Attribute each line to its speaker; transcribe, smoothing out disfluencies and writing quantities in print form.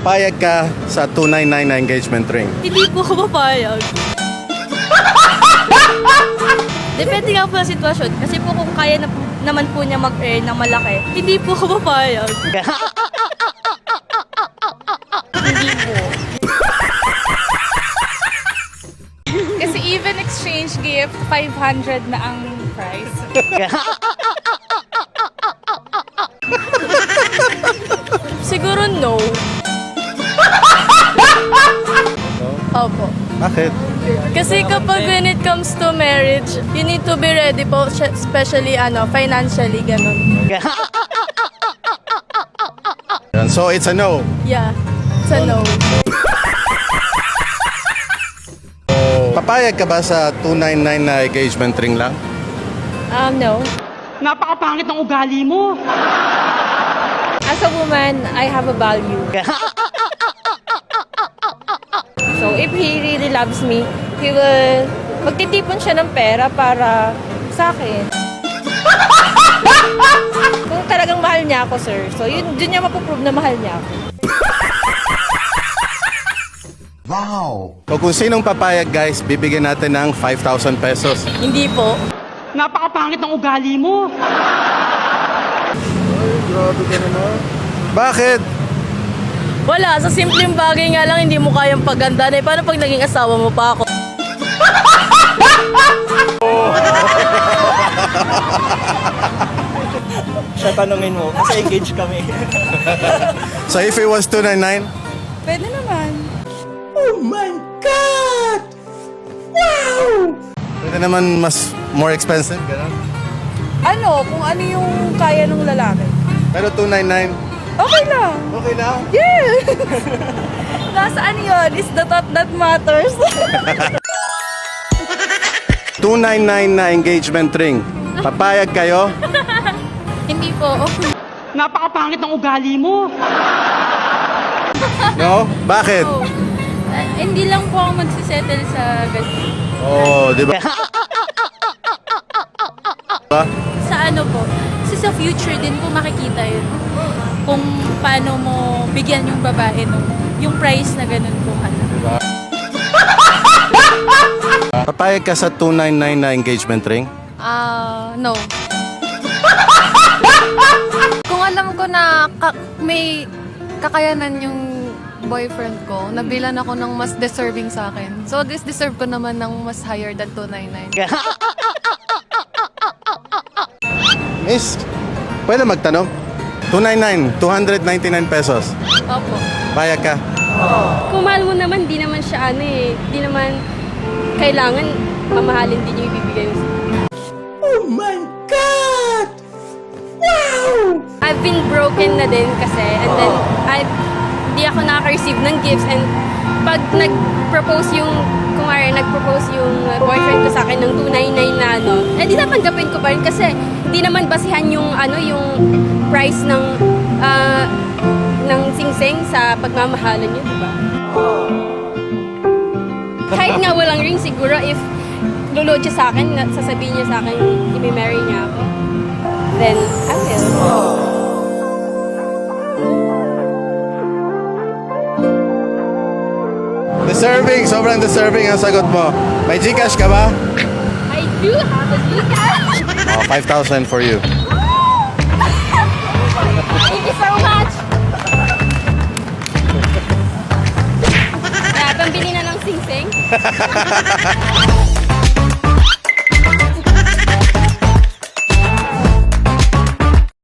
Speaker 1: Payag ka sa 299 na engagement ring.
Speaker 2: Hindi po ako papayag. Depende nga po sa sitwasyon. Kasi po kung kaya na naman po niya mag-earn ng malaki, hindi po ako papayag. Hindi po.
Speaker 3: Kasi even exchange gift, 500 na ang price.
Speaker 2: Siguro no. Opo.
Speaker 1: Bakit?
Speaker 2: Kasi kapag when it comes to marriage, you need to be ready po, especially financially, ganun.
Speaker 1: So it's a no.
Speaker 2: Yeah, it's a no.
Speaker 1: Papayag ka ba sa 299 na engagement ring lang?
Speaker 2: No.
Speaker 4: Napakapangit ng ugali mo.
Speaker 2: As a woman, I have a value. So if he really loves me, he will magtitipon siya ng pera para sa akin. Kung talagang mahal niya ako, sir. So yun niya mapuprove na mahal niya ako.
Speaker 1: Wow! So kung sinong papayag guys, bibigyan natin ng 5,000 pesos.
Speaker 2: Hindi po.
Speaker 4: Napakapangit ng ugali mo.
Speaker 1: Grabe ka naman. Bakit?
Speaker 2: Wala, sa simpleng bagay nga lang hindi mo kayang paganda na. Paano pag naging asawa mo pa ako?
Speaker 5: Siya tanungin mo, kasi engaged kami.
Speaker 1: So if it was 299?
Speaker 3: Pwede naman.
Speaker 1: Pwede naman mas more expensive, gano'n?
Speaker 3: Kung ano yung kaya ng lalaki.
Speaker 1: Pero 299,
Speaker 3: Okay lang.
Speaker 1: okay na?
Speaker 3: Yeah! Nasaan yun? Is the thought that matters.
Speaker 1: 299 na engagement ring. Papayag kayo?
Speaker 2: Hindi po.
Speaker 4: Napakapangit ng ugali mo.
Speaker 1: No? Bakit?
Speaker 2: Hindi lang po ako magsisettle sa ganito.
Speaker 1: Oh, di ba?
Speaker 2: Sa ano po? Kasi sa future din po makikita yun. Kung paano mo bigyan yung babae yung price na ganun po.
Speaker 1: Papayag ka sa 299 na engagement ring?
Speaker 6: No. Kung alam ko na may kakayanan yung boyfriend ko, nabilan ako ng mas deserving sa akin. So, deserve ko naman ng mas higher than 299.
Speaker 1: Miss, pwede magtanong? 299, 299 pesos.
Speaker 2: Opo.
Speaker 1: Payag ka?
Speaker 2: Kung mahal mo naman, di naman siya di naman kailangan mamahalin din yung ibibigay mo.
Speaker 4: Oh my God! Wow!
Speaker 2: I've been broken na din kasi and then di ako nakaka-receive ng gifts and pag nag-propose yung boyfriend ko sa akin ng 299 na di natanggapin ko pa rin kasi di naman basihan yung yung price ng singsing sa pagmamahalan niyo, di ba? Kahit nga walang ring, siguro if lulod siya sa akin, sasabihin niya sa akin, i-marry niya ako, then I will.
Speaker 1: Deserving, sobrang deserving ang sagot mo. May Gcash ka ba?
Speaker 2: I do have a Gcash!
Speaker 1: Oh, 5,000 for you.
Speaker 2: Thank you so much! Pambili na ng singsing.